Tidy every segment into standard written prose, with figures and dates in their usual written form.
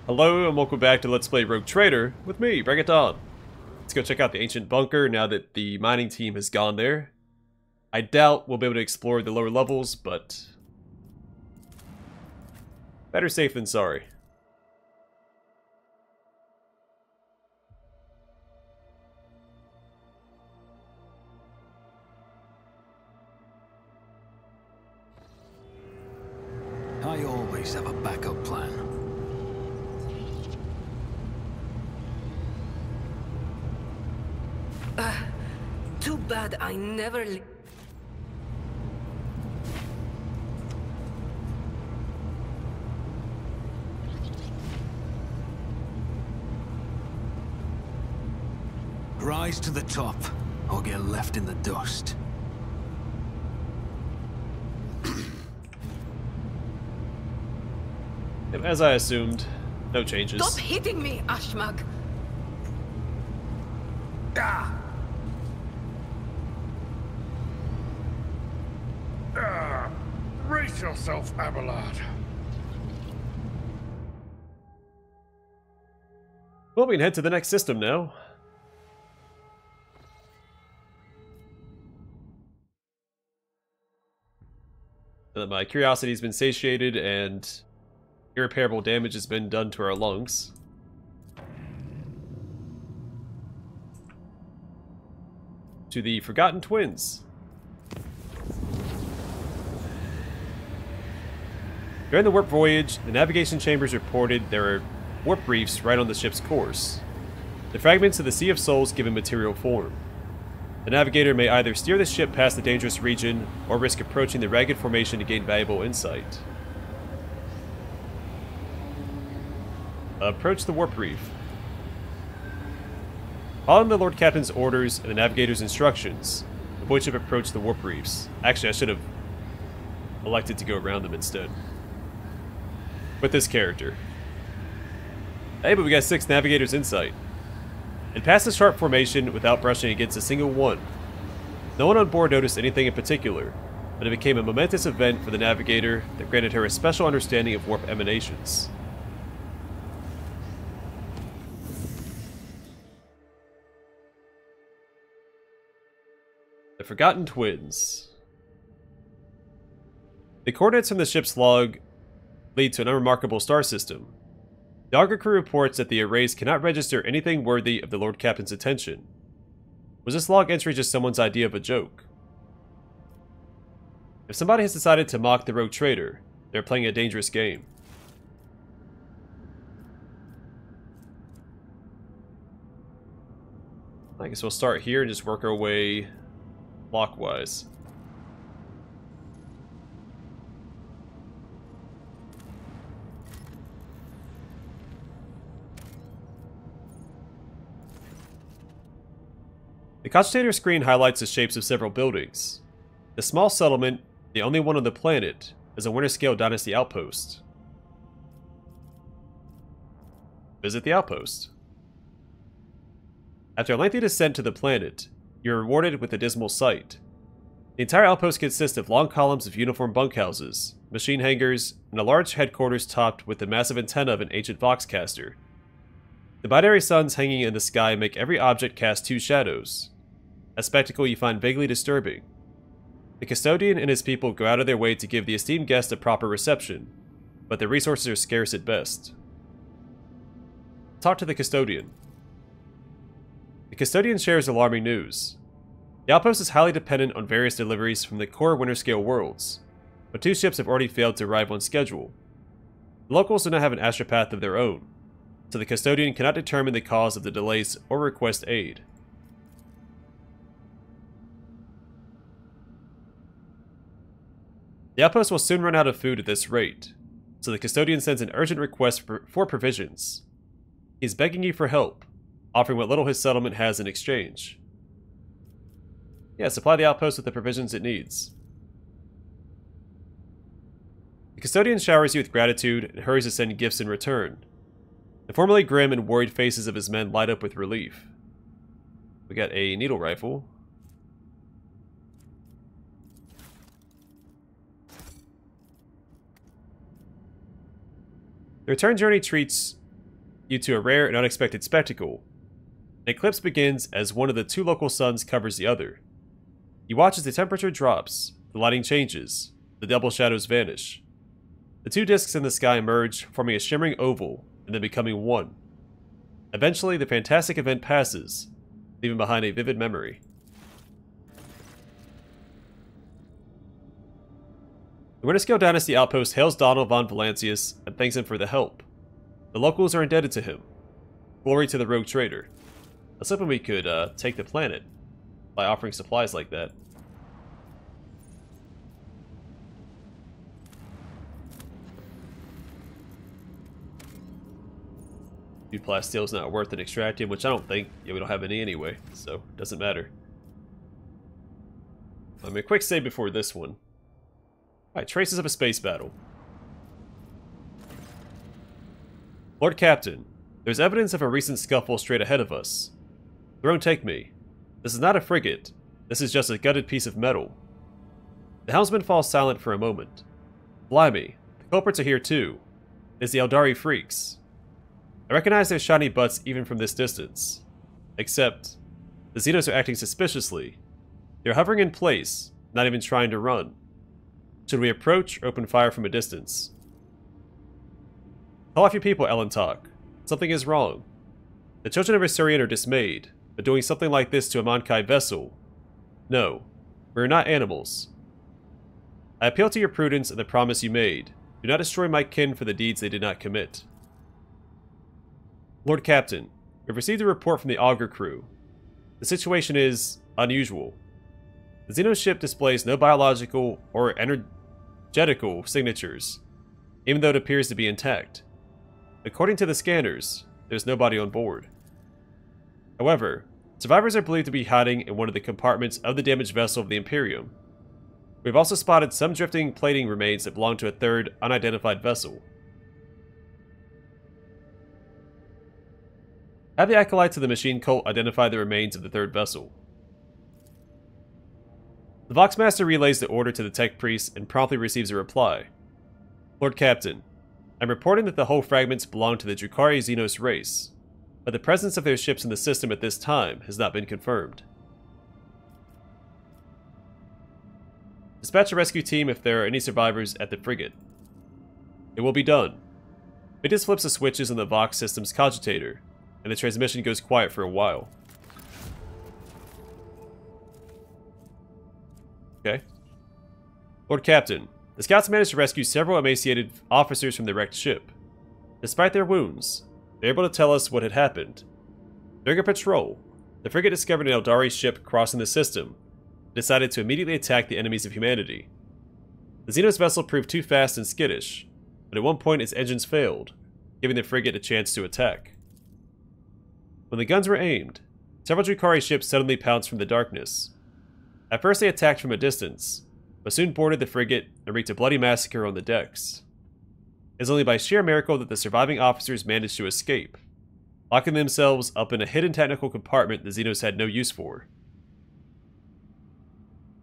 Hello and welcome back to Let's Play Rogue Trader with me, Reggaeton. Let's go check out the ancient bunker now that the mining team has gone there. I doubt we'll be able to explore the lower levels, but better safe than sorry. I always have a backup plan. Too bad I never... Rise to the top, or get left in the dust. As I assumed, no changes. Stop hitting me, Ashmag! Brace yourself, Abelard. Well, we can head to the next system now. My curiosity's been satiated and irreparable damage has been done to our lungs. To the Forgotten Twins. During the warp voyage, the navigation chambers reported there are warp reefs right on the ship's course. The fragments of the Sea of Souls give it material form. The navigator may either steer the ship past the dangerous region, or risk approaching the ragged formation to gain valuable insight. Approach the warp reef. Following the Lord Captain's orders and the navigator's instructions, the void ship approached the warp reefs. Actually, I should have elected to go around them instead. With this character. Hey, but we got 6 navigators' insight. It passed the sharp formation without brushing against a single one. No one on board noticed anything in particular, but it became a momentous event for the navigator that granted her a special understanding of warp emanations. The Forgotten Twins. The coordinates from the ship's log lead to an unremarkable star system. The Augur crew reports that the arrays cannot register anything worthy of the Lord Captain's attention. Was this log entry just someone's idea of a joke? If somebody has decided to mock the Rogue Trader, they're playing a dangerous game. I guess we'll start here and just work our way clockwise. The concentrator screen highlights the shapes of several buildings. The small settlement, the only one on the planet, is a Winterscale Dynasty outpost. Visit the outpost. After a lengthy descent to the planet, you're rewarded with a dismal sight. The entire outpost consists of long columns of uniform bunkhouses, machine hangars, and a large headquarters topped with the massive antenna of an ancient voxcaster. The binary suns hanging in the sky make every object cast 2 shadows. A spectacle you find vaguely disturbing. The custodian and his people go out of their way to give the esteemed guest a proper reception, but their resources are scarce at best. Talk to the custodian. The custodian shares alarming news. The outpost is highly dependent on various deliveries from the core Winterscale worlds, but 2 ships have already failed to arrive on schedule. The locals do not have an astropath of their own, so the custodian cannot determine the cause of the delays or request aid. The outpost will soon run out of food at this rate, so the custodian sends an urgent request for provisions. He is begging you for help, offering what little his settlement has in exchange. Yeah, supply the outpost with the provisions it needs. The custodian showers you with gratitude and hurries to send gifts in return. The formerly grim and worried faces of his men light up with relief. We got a needle rifle. The return journey treats you to a rare and unexpected spectacle. An eclipse begins as one of the two local suns covers the other. You watch as the temperature drops, the lighting changes, the double shadows vanish. The two disks in the sky merge, forming a shimmering oval, and then becoming one. Eventually, the fantastic event passes, leaving behind a vivid memory. The Winterscale Dynasty outpost hails Donald von Valancius and thanks him for the help. The locals are indebted to him. Glory to the rogue trader. I was hoping we could take the planet by offering supplies like that. Duplasteel is not worth an extractium, which I don't think. Yeah, we don't have any anyway, so it doesn't matter. I mean, a quick save before this one. Alright, traces of a space battle. Lord Captain, there's evidence of a recent scuffle straight ahead of us. Throne, take me. This is not a frigate. This is just a gutted piece of metal. The helmsman falls silent for a moment. Blimey, the culprits are here too. It's the Eldari freaks. I recognize their shiny butts even from this distance. Except, the Xenos are acting suspiciously. They're hovering in place, not even trying to run. Should we approach or open fire from a distance? Call off your people, Elentok. Something is wrong. The children of Assyrian are dismayed, but doing something like this to a Mankai vessel? No, we are not animals. I appeal to your prudence and the promise you made. Do not destroy my kin for the deeds they did not commit. Lord Captain, we've received a report from the Augur crew. The situation is unusual. The Xeno ship displays no biological or energetical signatures, even though it appears to be intact. According to the scanners, there's nobody on board. However, survivors are believed to be hiding in one of the compartments of the damaged vessel of the Imperium. We've also spotted some drifting plating remains that belong to a third, unidentified vessel. Have the acolytes of the machine cult identify the remains of the third vessel. The Voxmaster relays the order to the tech priest and promptly receives a reply. Lord Captain, I'm reporting that the hull fragments belong to the Drukhari Xenos race, but the presence of their ships in the system at this time has not been confirmed. Dispatch a rescue team if there are any survivors at the frigate. It will be done. Victus flips the switches in the Vox system's cogitator, and the transmission goes quiet for a while. Okay. Lord Captain, the scouts managed to rescue several emaciated officers from the wrecked ship. Despite their wounds, they were able to tell us what had happened. During a patrol, the frigate discovered an Eldari ship crossing the system, and decided to immediately attack the enemies of humanity. The Xenos vessel proved too fast and skittish, but at one point its engines failed, giving the frigate a chance to attack. When the guns were aimed, several Drukhari ships suddenly pounced from the darkness. At first they attacked from a distance, but soon boarded the frigate and wreaked a bloody massacre on the decks. It is only by sheer miracle that the surviving officers managed to escape, locking themselves up in a hidden technical compartment the Xenos had no use for.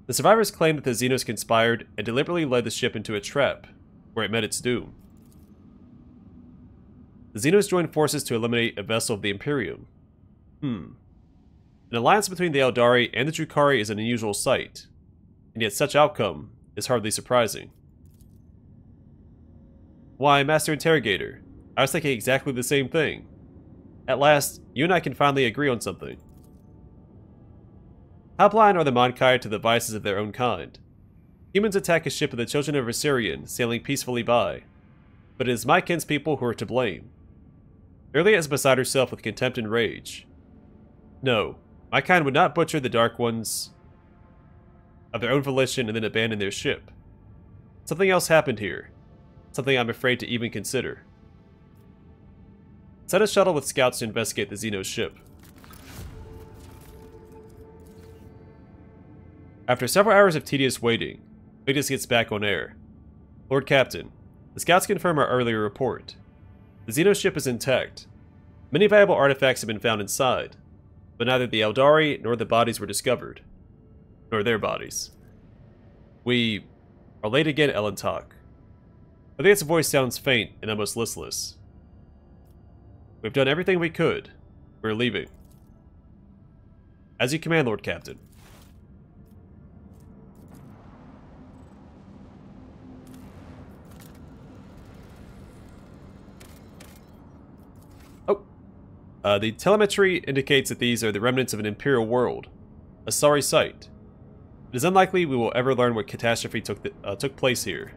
The survivors claimed that the Xenos conspired and deliberately led the ship into a trap, where it met its doom. The Xenos joined forces to eliminate a vessel of the Imperium. An alliance between the Eldari and the Drukhari is an unusual sight, and yet such outcome is hardly surprising. Why, Master Interrogator, I was thinking exactly the same thing. At last, you and I can finally agree on something. How blind are the Mankai to the vices of their own kind? Humans attack a ship of the Children of Assyrian sailing peacefully by, but it is my kinspeople who are to blame. Earlia is beside herself with contempt and rage. No, my kind would not butcher the Dark Ones of their own volition and then abandon their ship. Something else happened here. Something I'm afraid to even consider. Send a shuttle with scouts to investigate the Xenos ship. After several hours of tedious waiting, Victus gets back on air. Lord Captain, the scouts confirm our earlier report. The Xenos ship is intact. Many valuable artifacts have been found inside, but neither the Eldari nor the bodies were discovered. Nor their bodies. We are late again, Elentok. Victus' voice sounds faint and almost listless. We've done everything we could. We're leaving. As you command, Lord Captain. The telemetry indicates that these are the remnants of an Imperial world. A sorry sight. It is unlikely we will ever learn what catastrophe took place here.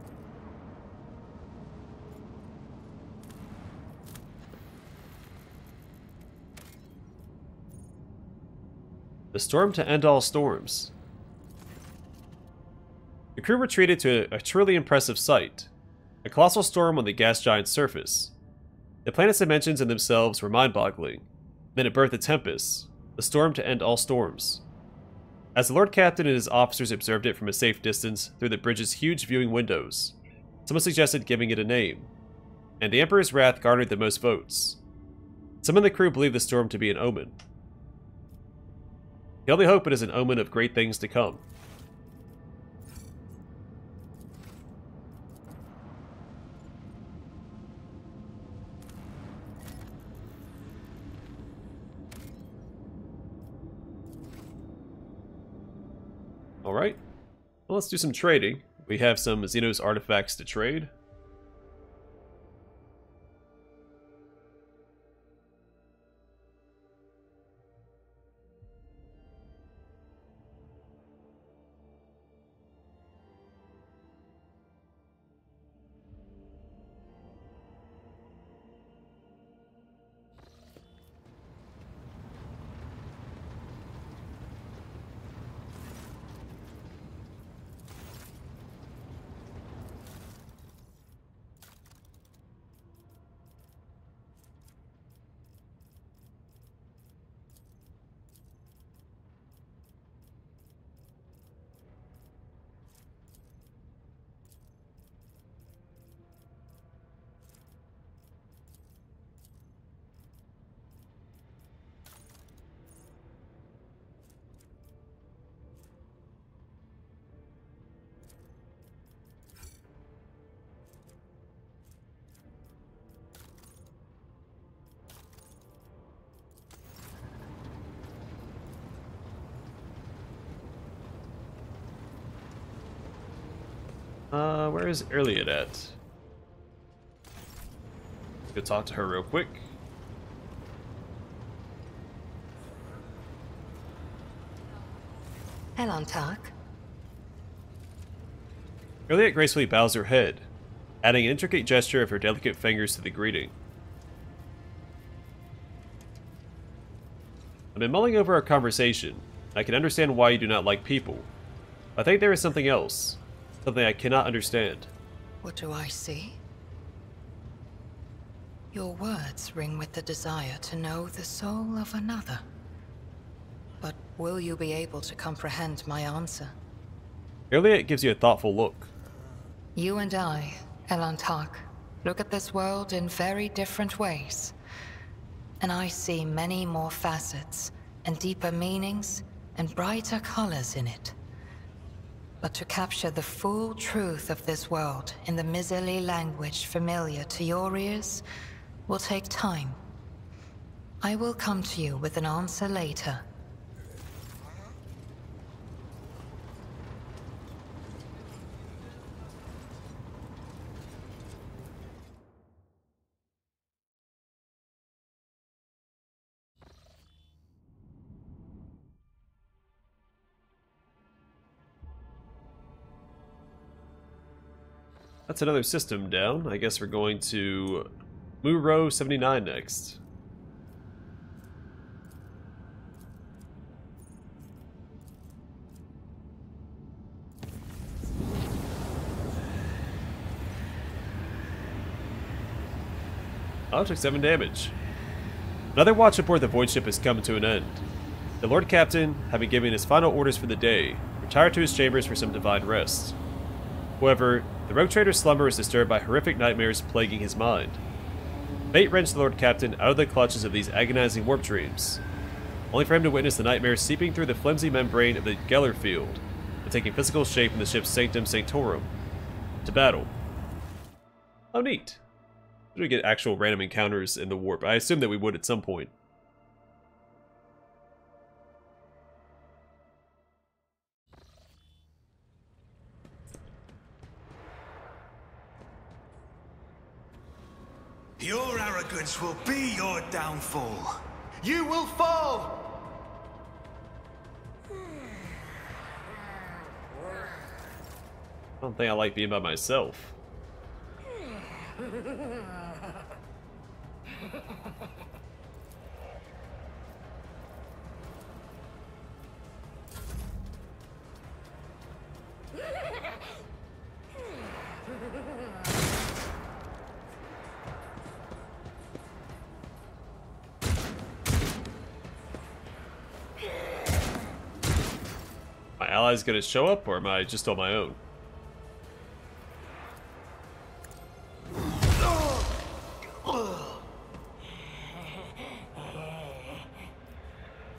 The storm to end all storms. The crew retreated to a truly impressive sight. A colossal storm on the gas giant's surface. The planet's dimensions in themselves were mind-boggling. Then it birthed a tempest, the storm to end all storms. As the Lord Captain and his officers observed it from a safe distance through the bridge's huge viewing windows, someone suggested giving it a name, and the Emperor's wrath garnered the most votes. Some in the crew believe the storm to be an omen. We only hope it is an omen of great things to come. Alright, well, let's do some trading. We have some Xenos artifacts to trade. Where is Elliot at? Let's go talk to her real quick. Elantark. Elliot gracefully bows her head, adding an intricate gesture of her delicate fingers to the greeting. I've been mulling over our conversation. I can understand why you do not like people. I think there is something else. Something I cannot understand. What do I see? Your words ring with the desire to know the soul of another. But will you be able to comprehend my answer? Elliot gives you a thoughtful look. You and I, Elantark, look at this world in very different ways. And I see many more facets, and deeper meanings, and brighter colors in it. But to capture the full truth of this world in the miserly language familiar to your ears will take time. I will come to you with an answer later. That's another system down. I guess we're going to Muro 79 next. Oh, took 7 damage. Another watch aboard the void ship has come to an end. The Lord Captain, having given his final orders for the day, retired to his chambers for some divine rest. However, the rogue trader's slumber is disturbed by horrific nightmares plaguing his mind. Fate wrenched the Lord Captain out of the clutches of these agonizing warp dreams, only for him to witness the nightmares seeping through the flimsy membrane of the Geller field and taking physical shape in the ship's Sanctum Sanctorum. To battle. Oh, neat. Did we get actual random encounters in the warp? I assume that we would at some point. Your arrogance will be your downfall. You will fall! I don't think I like being by myself. My allies gonna show up, or am I just on my own?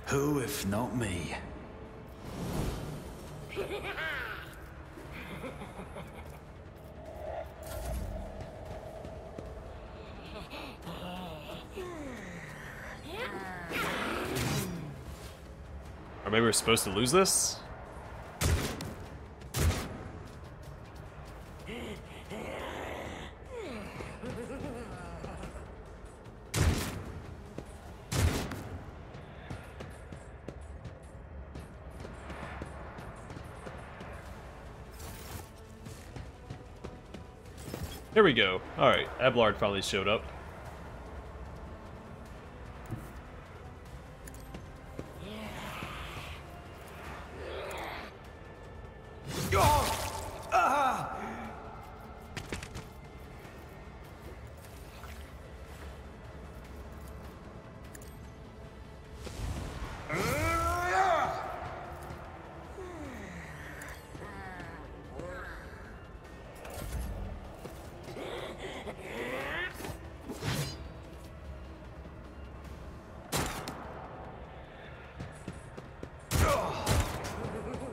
Who if not me? Or maybe we're supposed to lose this? Here we go. Alright, Abelard finally showed up.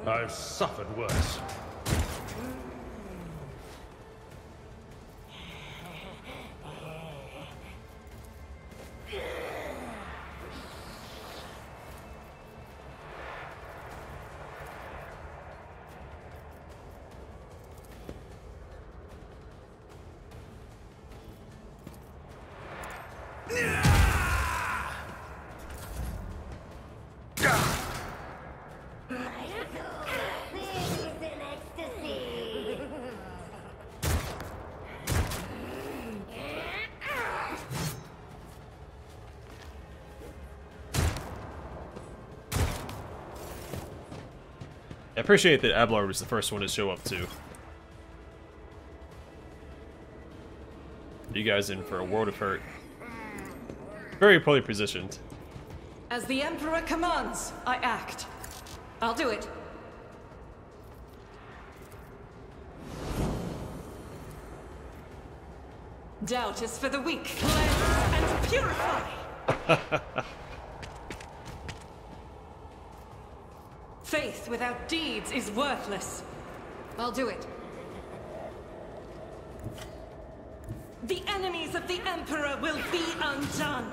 I've suffered worse. I appreciate that Abelard was the first one to show up too. You guys in for a world of hurt. Very poorly positioned. As the Emperor commands, I act. I'll do it. Doubt is for the weak. Cleanse and purify! Faith without deeds is worthless. I'll do it. The enemies of the Emperor will be undone.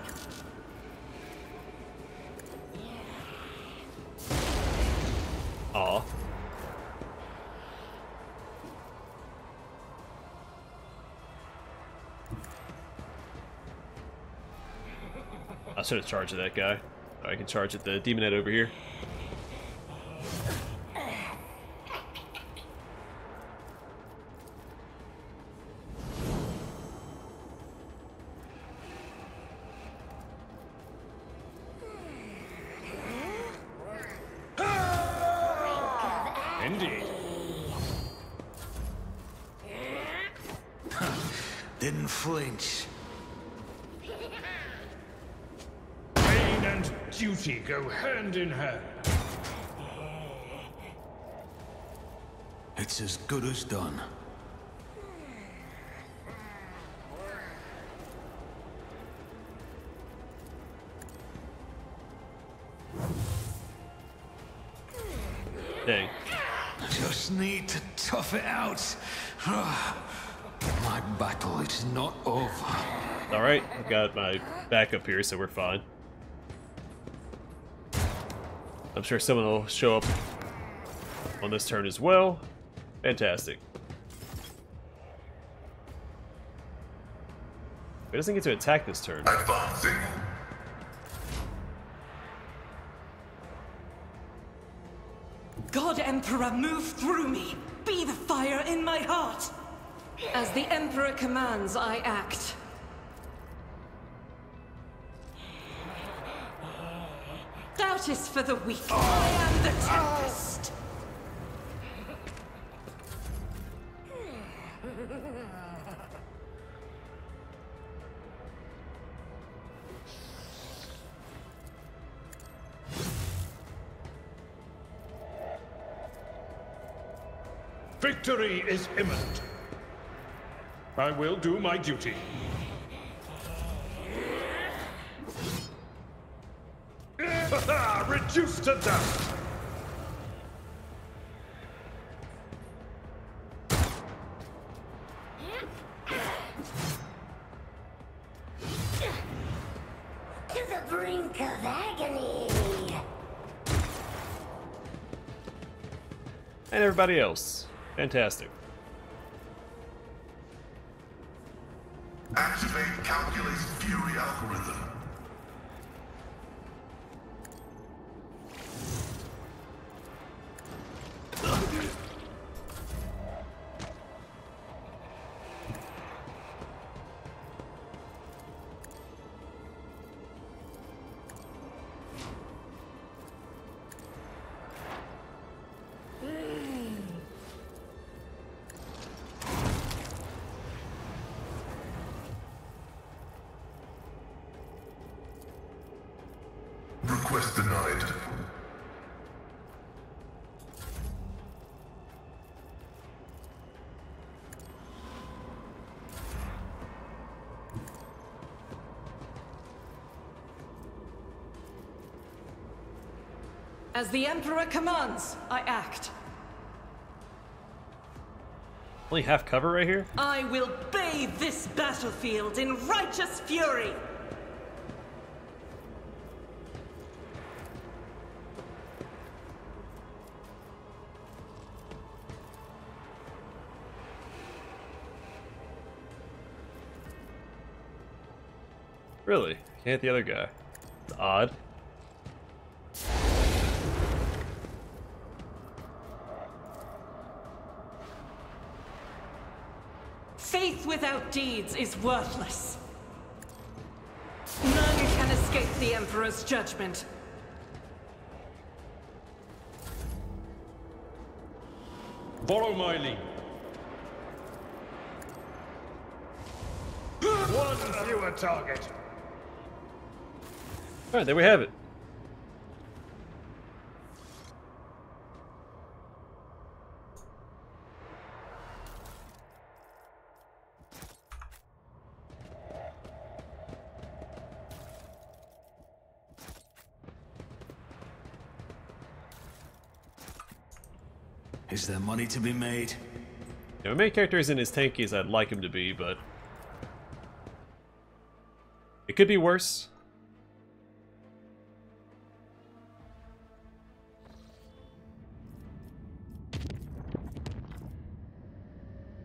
Aw. I should have charged at that guy. I can charge at the Demonette over here. Indeed. Didn't flinch. Pain and duty go hand in hand. It's as good as done. Dang. Just need to tough it out. My battle is not over. Alright, I've got my backup here, so we're fine. I'm sure someone will show up on this turn as well. Fantastic. He doesn't get to attack this turn. Advancing. God Emperor, move through me. Be the fire in my heart. As the Emperor commands, I act. Doubt is for the weak. I am the Tempest. Victory is imminent. I will do my duty. Reduced to dust. To the brink of agony. And everybody else. Fantastic. Activate calculated fury algorithm. Request denied. As the Emperor commands, I act. Only half cover right here? I will bathe this battlefield in righteous fury. Really? Can't hit the other guy. It's odd. Faith without deeds is worthless. None can escape the Emperor's judgment. Follow my lead. One fewer target. Alright, there we have it. Is there money to be made? Yeah, my main character isn't as tanky as I'd like him to be, but it could be worse.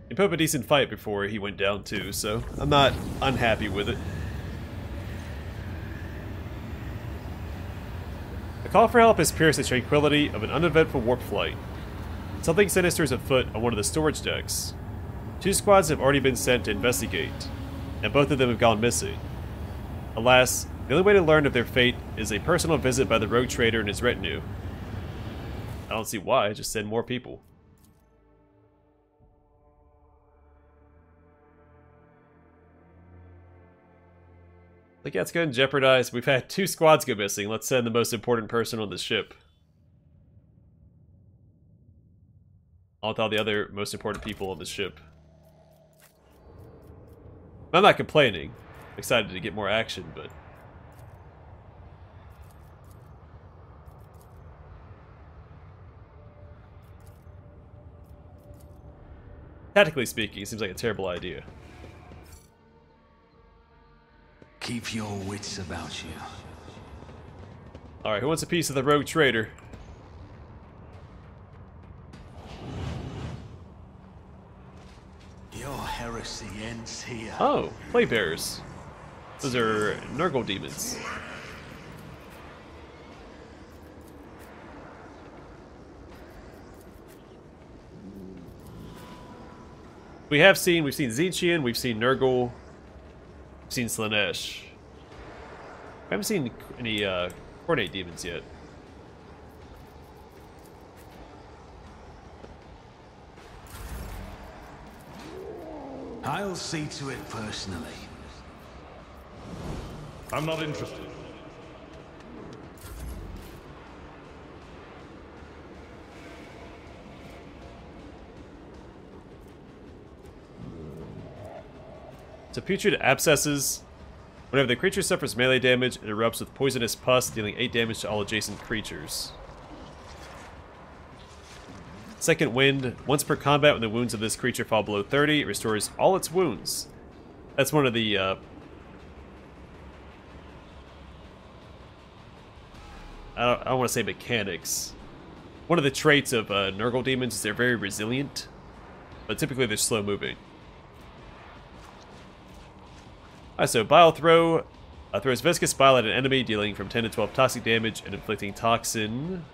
He put up a decent fight before he went down too, so I'm not unhappy with it. The call for help has pierced the tranquility of an uneventful warp flight. Something sinister is afoot on one of the storage decks. 2 squads have already been sent to investigate, and both of them have gone missing. Alas, the only way to learn of their fate is a personal visit by the rogue trader and his retinue. I don't see why, just send more people. Like, yeah, it's going to jeopardize. We've had 2 squads go missing. Let's send the most important person on the ship. With all the other most important people on the ship. I'm not complaining. I'm excited to get more action, but tactically speaking, it seems like a terrible idea. Keep your wits about you. Alright, who wants a piece of the rogue trader? Your heresy ends here. Oh, play bearers. Those are Nurgle demons. We've seen Tzeentchian, we've seen Nurgle, we've seen Slaanesh. We haven't seen any Khornate demons yet. I'll see to it personally. I'm not interested. So putrid abscesses. Whenever the creature suffers melee damage, it erupts with poisonous pus, dealing 8 damage to all adjacent creatures. Second Wind. Once per combat, when the wounds of this creature fall below 30, it restores all its wounds. That's one of the I don't want to say mechanics. One of the traits of Nurgle demons is they're very resilient, but typically they're slow moving. Alright, so Bile Throw throws viscous bile at an enemy, dealing from 10 to 12 toxic damage and inflicting toxin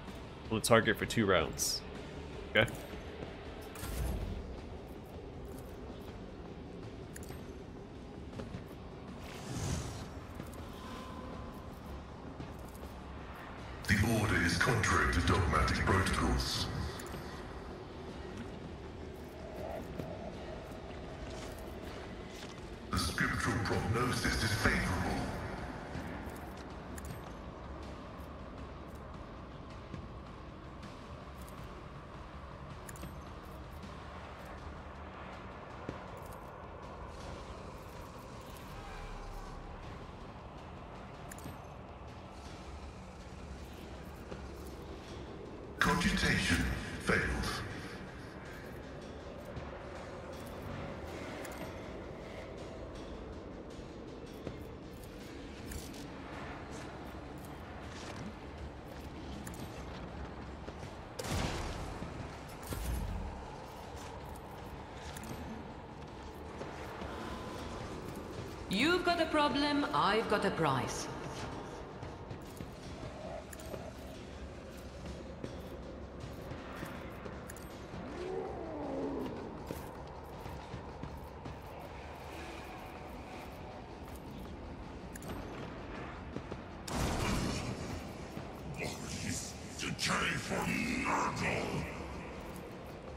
on the target for 2 rounds. Okay. The order is contrary to dogmatic protocols. The scriptural prognosis is favorable. Cogitation failed. You've got a problem, I've got a prize.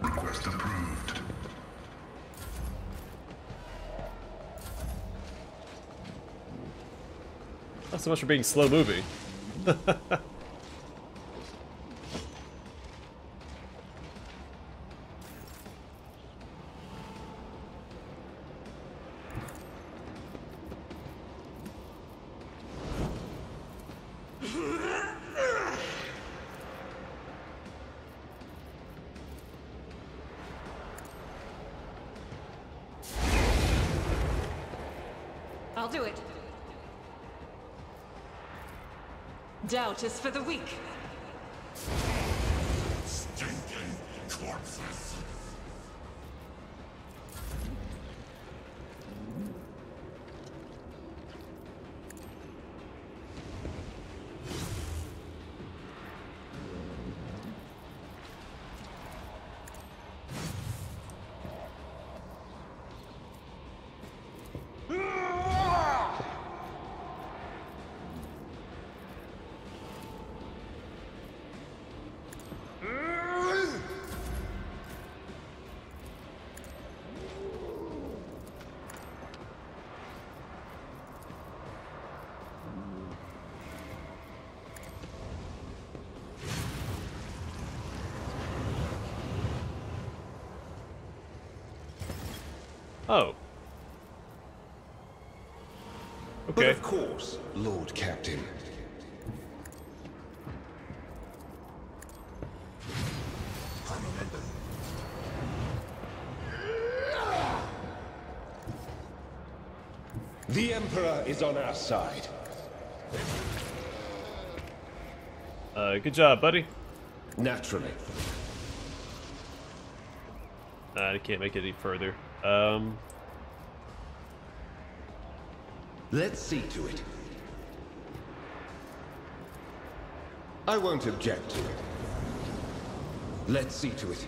Request approved. Not so much for being slow moving. I'll do it. Doubt is for the weak. Stinking corpses. Oh. But Okay. of course, Lord Captain. The Emperor Emperor is on our side. Good job, buddy. Naturally. I can't make it any further. Let's see to it. I won't object to it. Let's see to it.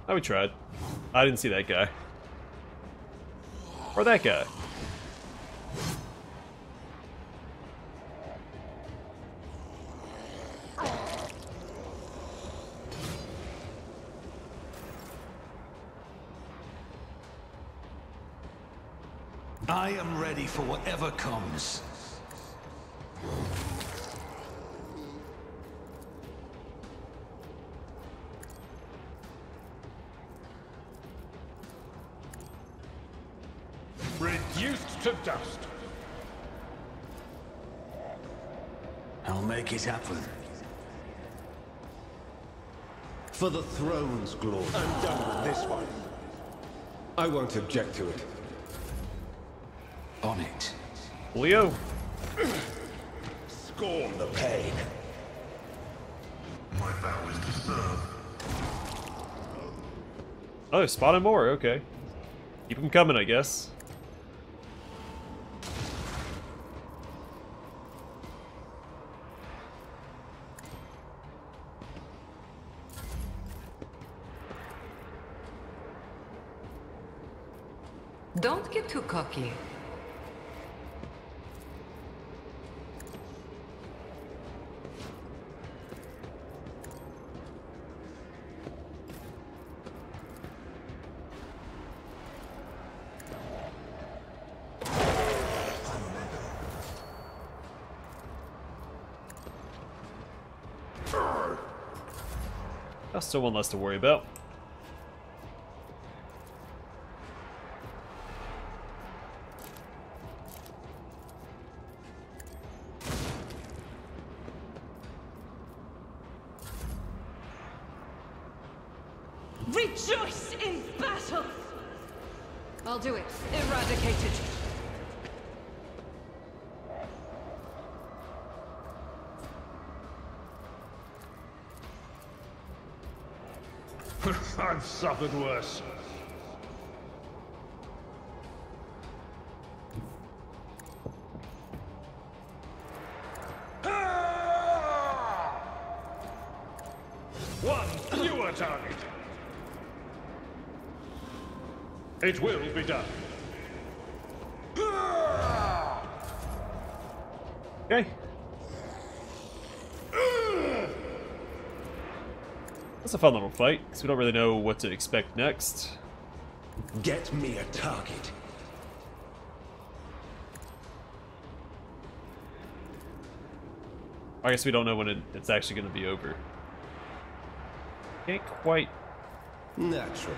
Oh, we tried. I didn't see that guy. Or that guy. I am ready for whatever comes. Reduced to dust. I'll make it happen. For the throne's glory. I'm done with this one. I won't object to it. On it. Leo. Scorn the pain. My vow is to serve. Oh, spotted more. Okay. Keep them coming, I guess. Don't get too cocky. That's still one less to worry about. Rejoice in battle! I'll do it. Eradicated. I've suffered worse. One fewer target. It will be done. Okay. That's a fun little fight, because we don't really know what to expect next. Get me a target. I guess we don't know when it's actually going to be over. Can't quite... Naturally.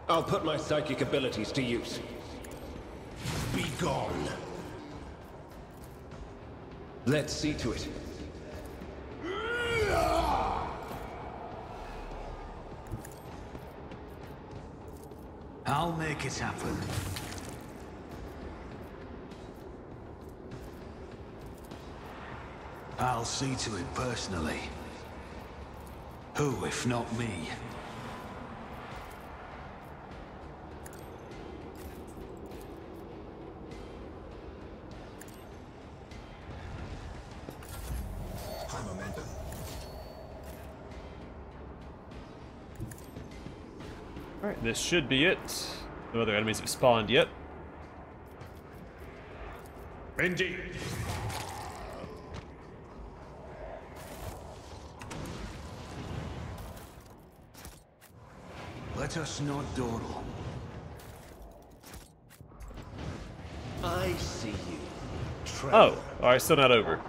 I'll put my psychic abilities to use. Be gone. Let's see to it. I'll make it happen. I'll see to it personally. Who, if not me? High momentum. Alright, this should be it. No other enemies have spawned yet. Indeed. Let us not dawdle. I see you. Oh, alright, still not over.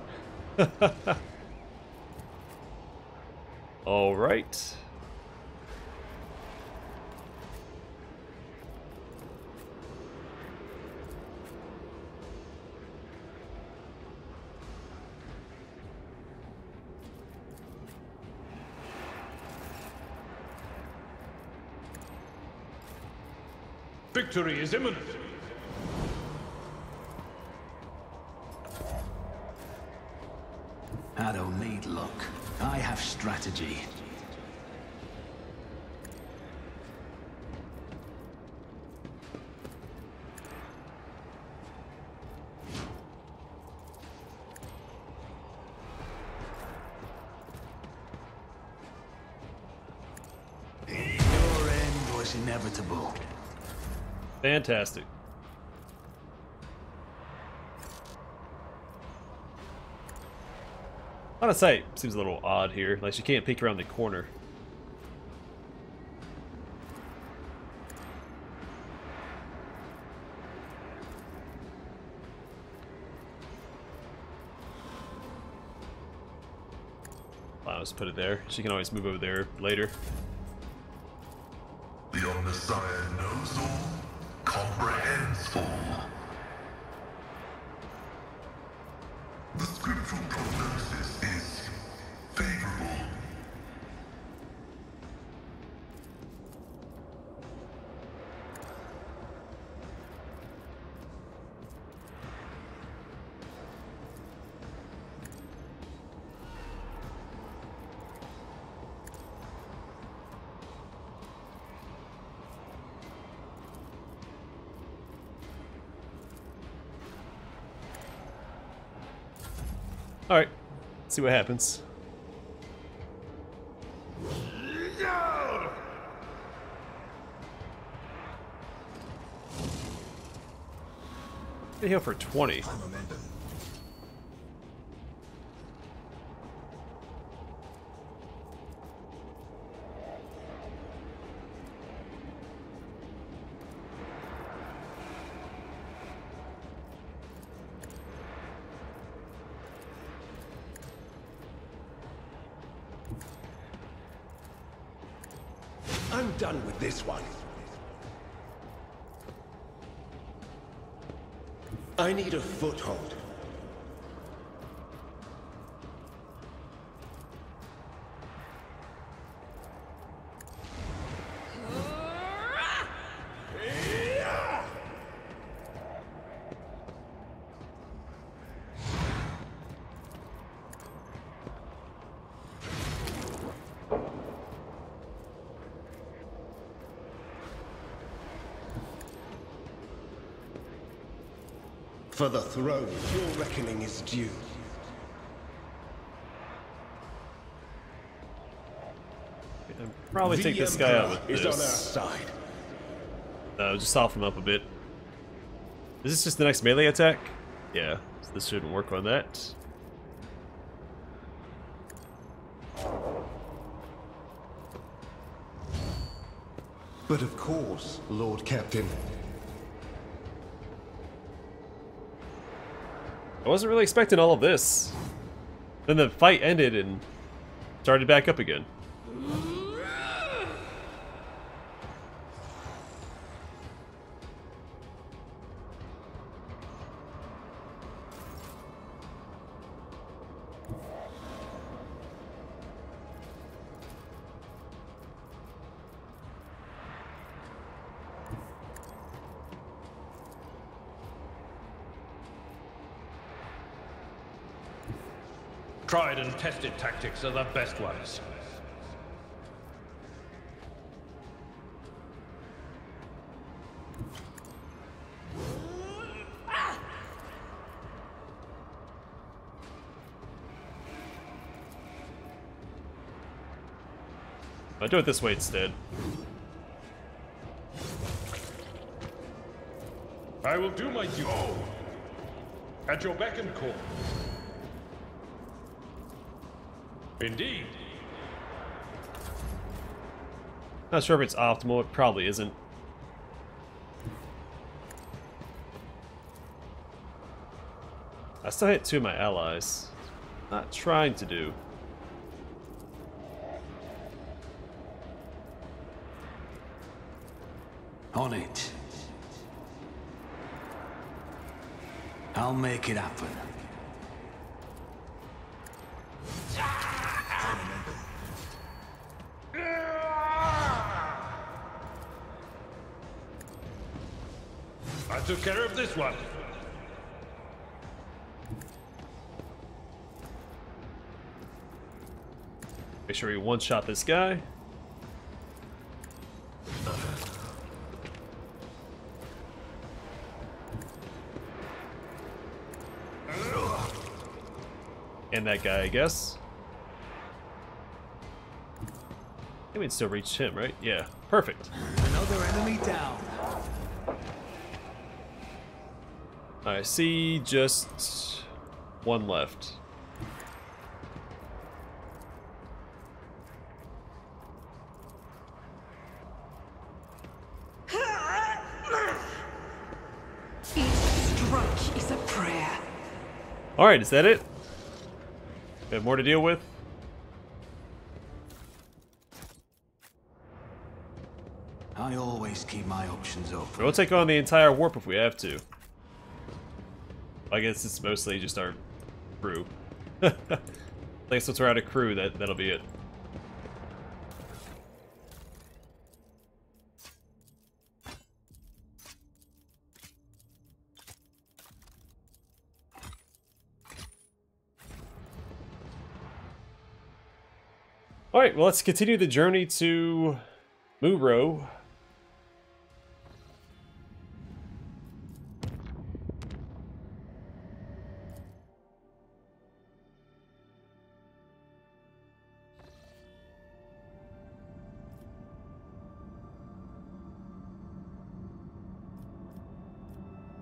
Alright. Victory is imminent. I don't need luck. I have strategy. Your end was inevitable. Fantastic. Out of sight seems a little odd here. Like she can't peek around the corner. I'll just put it there. She can always move over there later. The Omnissiah knows all, comprehends all. The scriptural prognosis is favorable. Alright, see what happens. Heal for 20. I'm done with this one. I need a foothold. For the throne, your reckoning is due. I'll probably take this guy out with is on our this. side. Just soften him up a bit. Is this just the next melee attack? Yeah, so this shouldn't work on that. But of course, Lord Captain. I wasn't really expecting all of this. Then the fight ended and started back up again. Tried and tested tactics are the best ones. I'll do it this way instead. I will do my duty. At your beck and call. Indeed. Not sure if it's optimal, it probably isn't. I still hit 2 of my allies. Not trying to do. On it. I'll make it happen. took care of this one. Make sure we one-shot this guy. And that guy, I guess. I think we can still reach him, right? Yeah, perfect. Another enemy down. I see just one left. Each strike is a prayer. Alright, is that it? We have more to deal with? I always keep my options open. We'll take on the entire warp if we have to. I guess it's mostly just our crew. I guess once we're out of crew, that'll be it. Alright, well, let's continue the journey to Muro.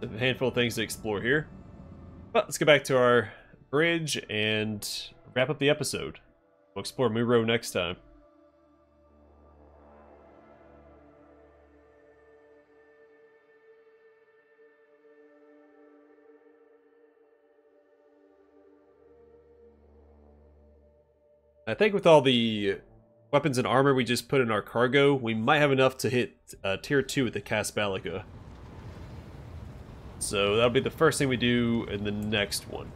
A handful of things to explore here. But let's get back to our bridge and wrap up the episode. We'll explore Muro next time. I think with all the weapons and armor we just put in our cargo, we might have enough to hit tier 2 with the Casbalica. So that'll be the first thing we do in the next one.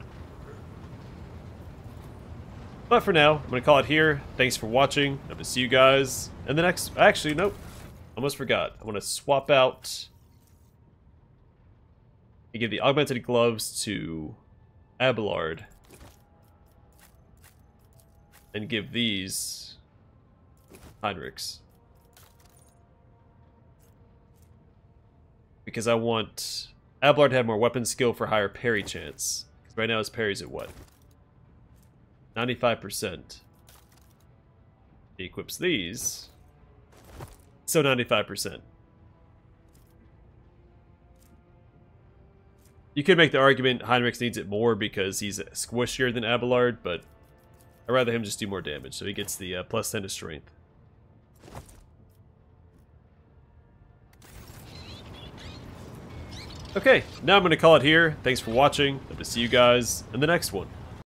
But for now, I'm going to call it here. Thanks for watching. I'm going to see you guys in the next... Actually, nope. Almost forgot. I want to swap out... and give the augmented gloves to Abelard. And give these... Heinrichs. Because I want Abelard to have more weapon skill for higher parry chance. Because right now his parry's at what? 95%. He equips these. So 95%. You could make the argument Heinrich needs it more because he's squishier than Abelard, but I'd rather him just do more damage, so he gets the plus 10 to strength. Okay, now I'm going to call it here. Thanks for watching. Hope to see you guys in the next one.